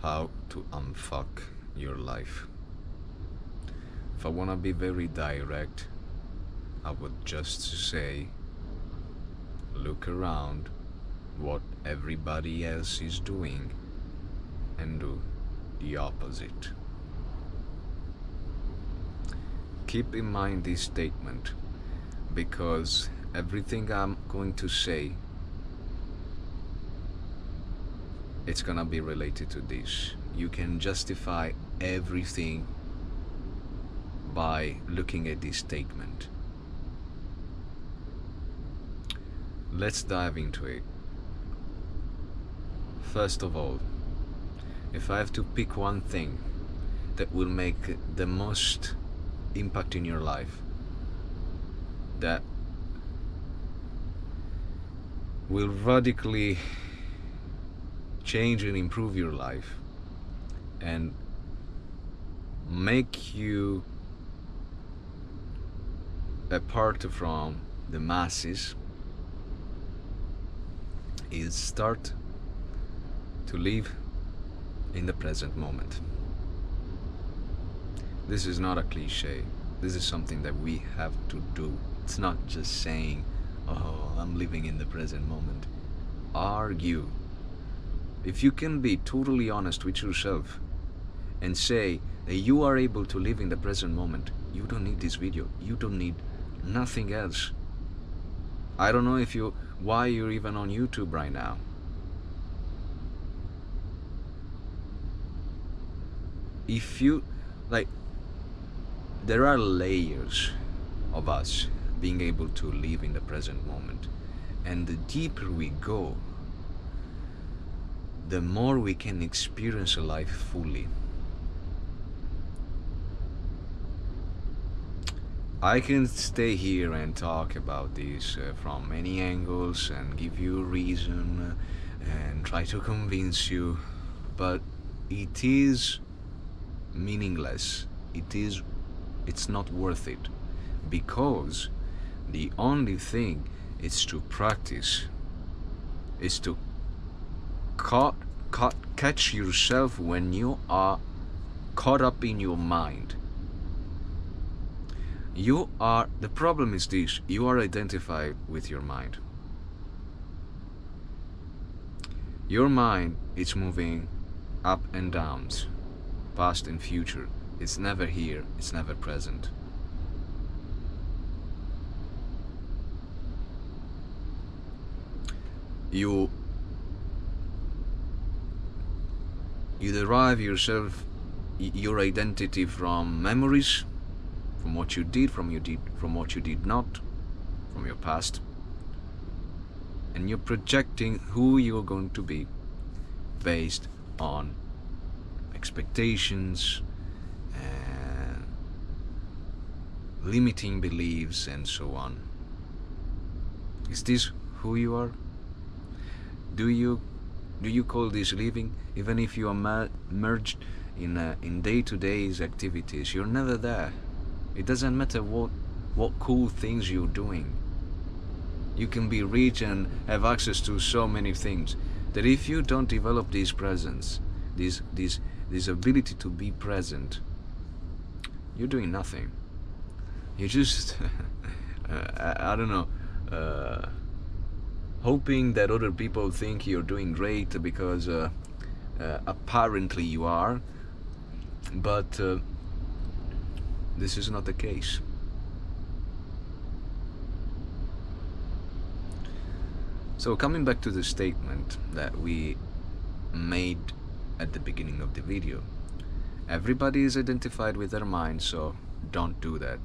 How to unfuck your life. If I want to be very direct, I would just say, look around what everybody else is doing and do the opposite. Keep in mind this statement, because everything I'm going to say, it's gonna be related to this. You can justify everything by looking at this statement. Let's dive into it. First of all, if I have to pick one thing that will make the most impact in your life, that will radically change and improve your life and make you apart from the masses, is start to live in the present moment. This is not a cliche. This is something that we have to do. It's not just saying, oh, I'm living in the present moment. Are you? If you can be totally honest with yourself and say that you are able to live in the present moment, you don't need this video. You don't need nothing else. I don't know why you're even on YouTube right now. If you, there are layers of us being able to live in the present moment. And the deeper we go, the more we can experience a life fully. I can stay here and talk about this from many angles and give you a reason and try to convince you, but it is meaningless. It's not worth it, because the only thing is to practice, is to catch yourself when you are caught up in your mind. The problem is this: you are identified with your mind. Your mind is moving up and down, past and future. It's never here, it's never present. You derive your identity from memories, from what you did, from what you did not, from your past, and you're projecting who you're going to be based on expectations and limiting beliefs and so on. Is this who you are? Do you call this living? Even if you are merged in day-to-day activities, you're never there. It doesn't matter what cool things you're doing. You can be rich and have access to so many things, that if you don't develop this presence, this ability to be present, you're doing nothing. You're just I don't know, hoping that other people think you're doing great, because apparently you are, but this is not the case. So coming back to the statement that we made at the beginning of the video, everybody is identified with their mind, so don't do that.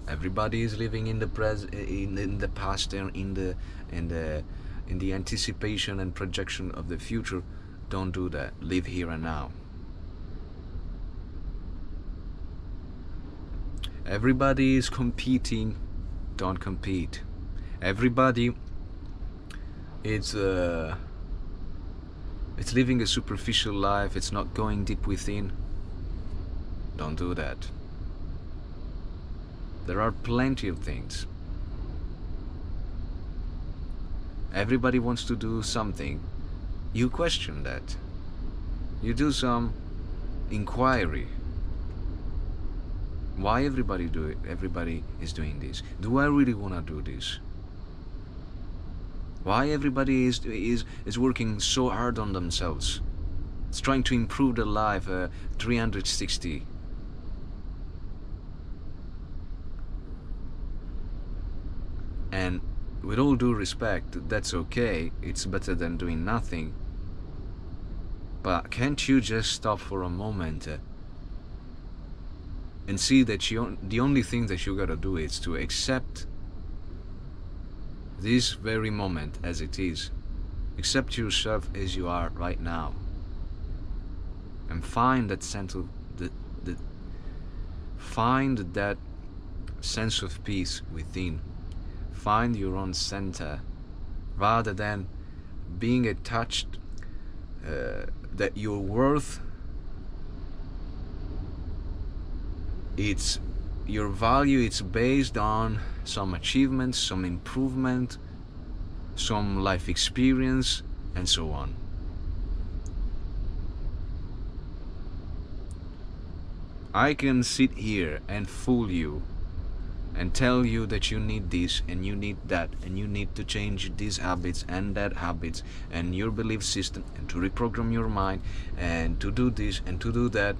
Everybody is living in the in the past and in the anticipation and projection of the future. Don't do that. Live here and now. Everybody is competing. Don't compete. Everybody it's living a superficial life. It's not going deep within. Don't do that. There are plenty of things. Everybody wants to do something. You question that. You do some inquiry. Why everybody do it? Everybody is doing this. Do I really want to do this? Why everybody is working so hard on themselves? It's trying to improve their life 360. And with all due respect, that's okay. It's better than doing nothing. But can't you just stop for a moment and see that the only thing that you gotta do is to accept this very moment as it is. Accept yourself as you are right now. And find that sense of find that sense of peace within. Find your own center, rather than being attached that your worth, it's your value, it's based on some achievements, some improvement, some life experience, and so on. I can sit here and fool you and tell you that you need this and you need that and you need to change these habits and that habits and your belief system and to reprogram your mind and to do this and to do that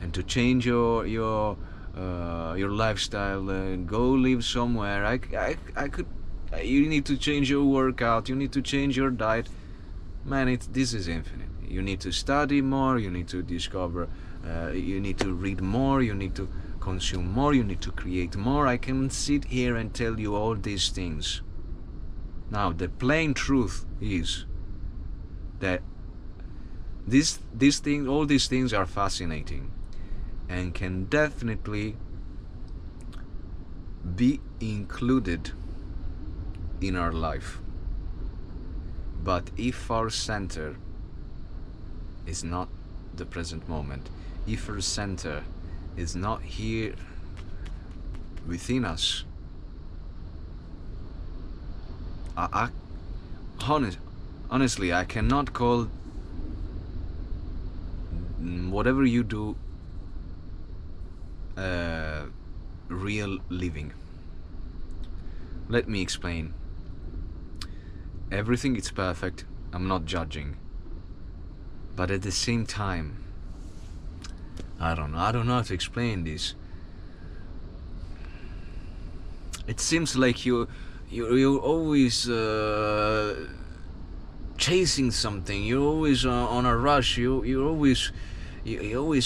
and to change your lifestyle, go live somewhere. I could. You need to change your workout. You need to change your diet. Man, this is infinite. You need to study more. You need to discover. You need to read more. You need to consume more. You need to create more. I can sit here and tell you all these things. Now, the plain truth is that all these things are fascinating and can definitely be included in our life. But if our center is not the present moment, if our center is not here within us, honestly, I cannot call whatever you do real living. Let me explain. Everything is perfect. I'm not judging. But at the same time, I don't know how to explain this. It seems like you're always chasing something. You're always on a rush. You always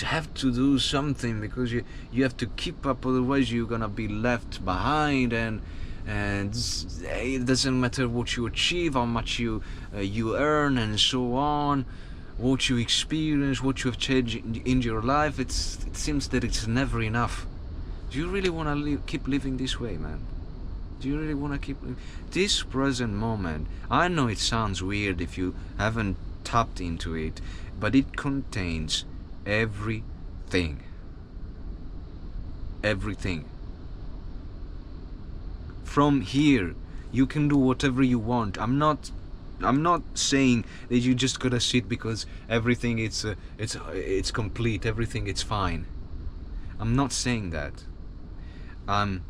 have to do something because you have to keep up, otherwise you're gonna be left behind, and it doesn't matter what you achieve, how much you earn, and so on, what you experience, what you have changed in your life. It seems that it's never enough. Do you really want to keep living this way, man? Do you really want to keep this present moment? I know it sounds weird if you haven't tapped into it, but it contains everything. From here, you can do whatever you want. I'm not saying that you just gotta sit because everything it's complete, everything it's fine. I'm not saying that. I'm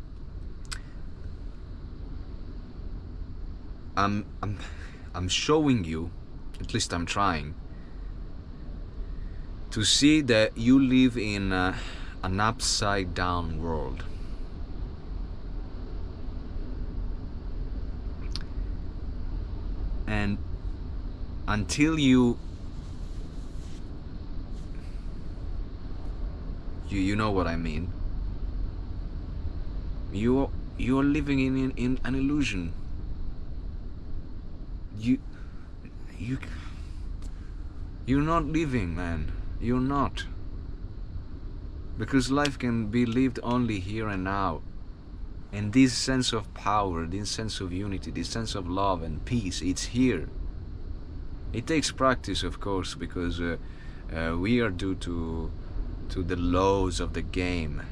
showing you, at least I'm trying, to see that you live in an upside down world. And until you know what I mean, you're living in an illusion. You're not living, man. You're not. Because life can be lived only here and now. And this sense of power, this sense of unity, this sense of love and peace, it's here. It takes practice, of course, because we are due to the laws of the game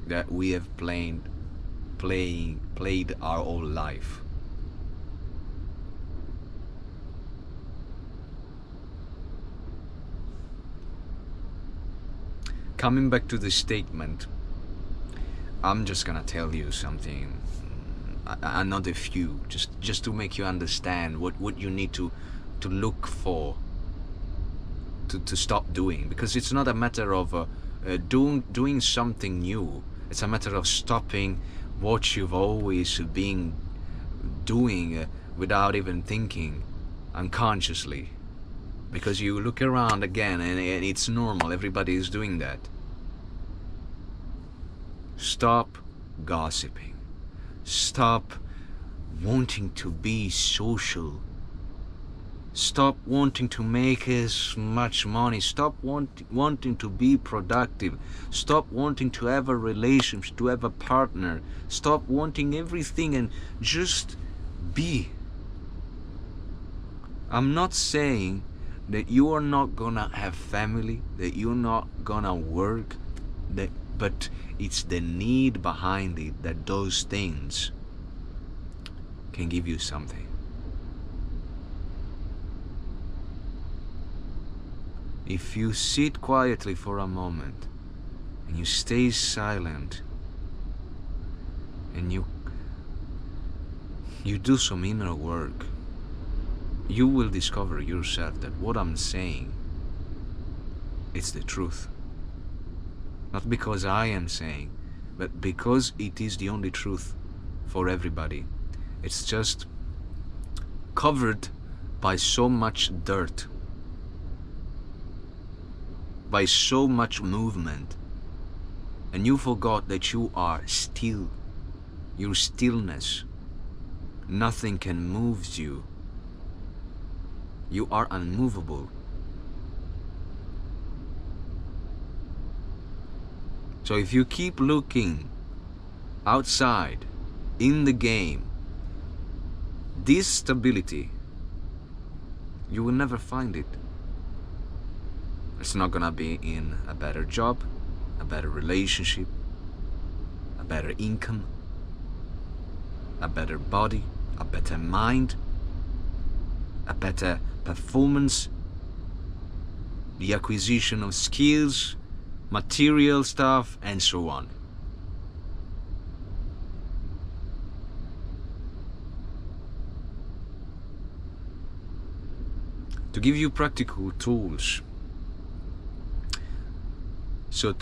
that we have played our whole life. coming back to the statement, I'm just gonna tell you something, another few, just to make you understand what you need to look for, to stop doing, because it's not a matter of doing something new. It's a matter of stopping what you've always been doing without even thinking, unconsciously, because you look around again and it's normal, everybody is doing that. Stop gossiping. Stop wanting to be social. Stop wanting to make as much money. Stop wanting to be productive. Stop wanting to have a relationship, to have a partner. Stop wanting everything and just be. I'm not saying that you are not gonna have family, that you're not gonna work, but it's the need behind it that those things can give you something. If you sit quietly for a moment and you stay silent and you do some inner work, you will discover yourself that what I'm saying, it's the truth. Not because I am saying, but because it is the only truth for everybody. It's just covered by so much dirt, by so much movement, and you forgot that you are still. Your stillness, nothing can move you. You are unmovable. So if you keep looking outside in the game, this stability, you will never find it. It's not gonna be in a better job, a better relationship, a better income, a better body, a better mind, a better performance, the acquisition of skills, material stuff, and so on. To give you practical tools, so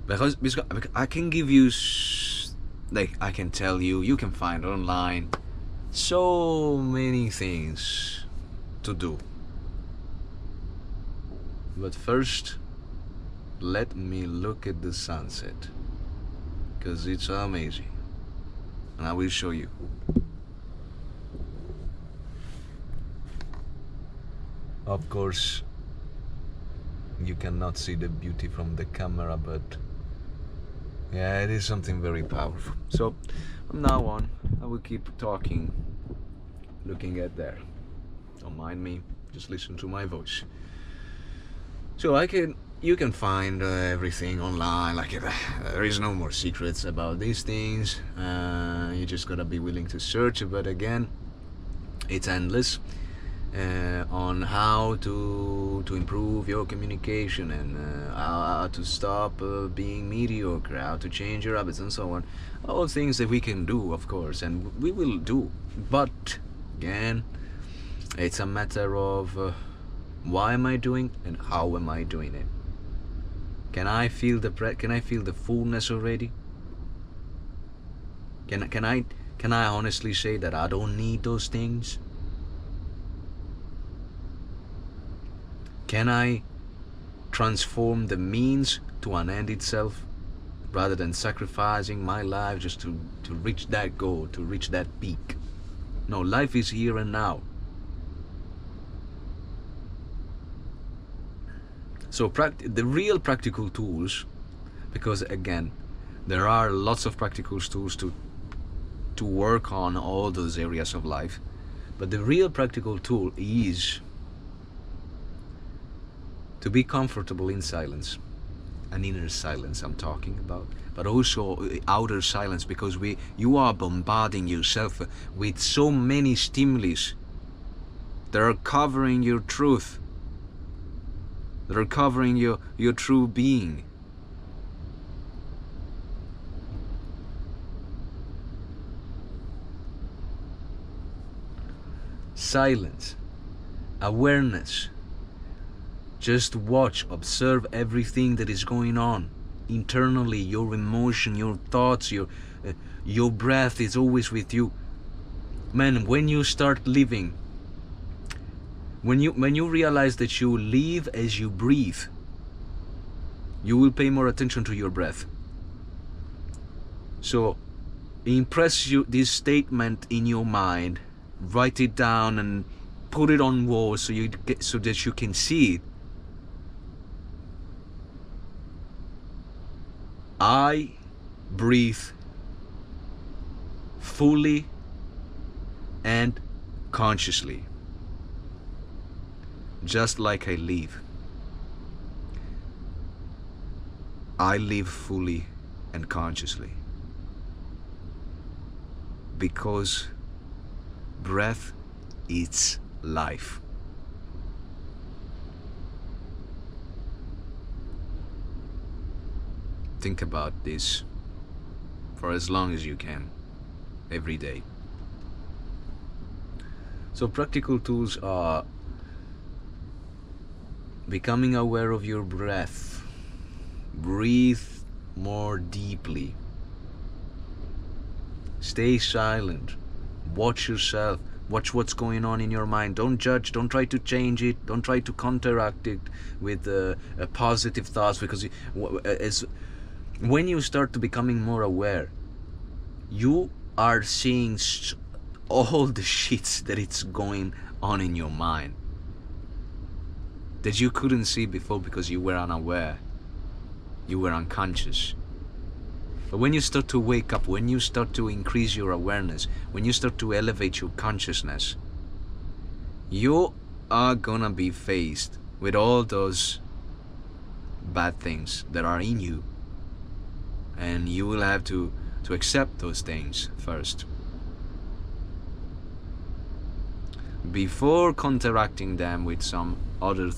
because I can give you, like, I can tell you, you can find online so many things to do. But first, let me look at the sunset, because it's amazing, and I will show you. Of course, you cannot see the beauty from the camera, but yeah, it is something very powerful. So from now on, I will keep talking, looking at there. Don't mind me, just listen to my voice. So you can find everything online. Like, there is no more secrets about these things. You just gotta be willing to search. But again, it's endless. On how to improve your communication, and how to stop being mediocre, how to change your habits, and so on. All things that we can do, of course, and we will do. But again, it's a matter of why am I doing and how am I doing it. Can I feel the fullness already? Can I honestly say that I don't need those things? Can I transform the means to an end itself, rather than sacrificing my life just to reach that goal, to reach that peak? No, life is here and now. So the real practical tools, because again, there are lots of practical tools to work on all those areas of life, but the real practical tool is to be comfortable in silence, an inner silence I'm talking about, but also outer silence, because you are bombarding yourself with so many stimuli that are covering your truth, that are covering your true being. Silence, awareness. Just watch, observe everything that is going on internally. Your emotion, your thoughts, your breath is always with you. Man, when you start living, when you realize that you live as you breathe, you will pay more attention to your breath. So impress this statement in your mind, write it down and put it on walls so that you can see it. I breathe fully and consciously, just like I live. I live fully and consciously, because breath is life. Think about this for as long as you can, every day. So practical tools are becoming aware of your breath. Breathe more deeply. Stay silent. Watch yourself. Watch what's going on in your mind. Don't judge. Don't try to change it. Don't try to counteract it with positive thoughts, because when you start to becoming more aware, you are seeing all the shits that it's going on in your mind that you couldn't see before because you were unaware, you were unconscious. But when you start to wake up, when you start to increase your awareness, when you start to elevate your consciousness, you are gonna be faced with all those bad things that are in you, and you will have to accept those things first before counteracting them with some other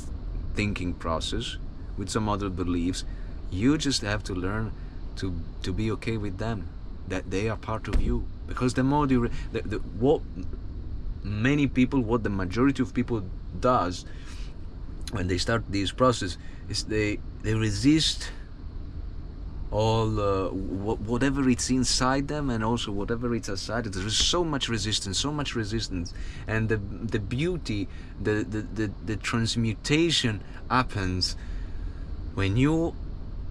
thinking process, with some other beliefs. You just have to learn to be okay with them, that they are part of you. Because the more what the majority of people does when they start this process is they resist all whatever it's inside them, and also whatever it's outside. There's so much resistance, and the beauty, the transmutation happens when you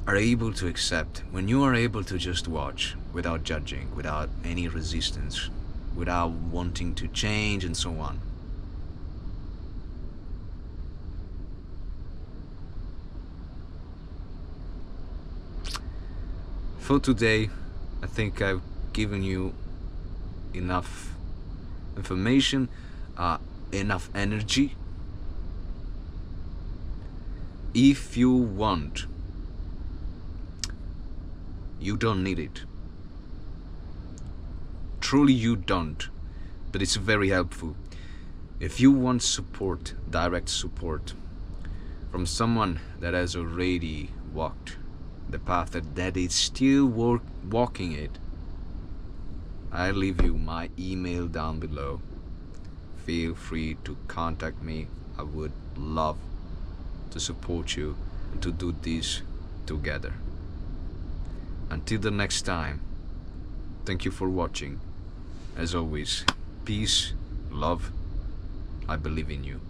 are able to accept, when you are able to just watch without judging, without any resistance, without wanting to change and so on. For today, I think I've given you enough information, enough energy. If you want, you don't need it. Truly you don't, but it's very helpful. If you want support, direct support from someone that has already walked the path, that is still walking it, I leave you my email down below. Feel free to contact me. I would love to support you and to do this together. Until the next time, thank you for watching. As always, peace, love, I believe in you.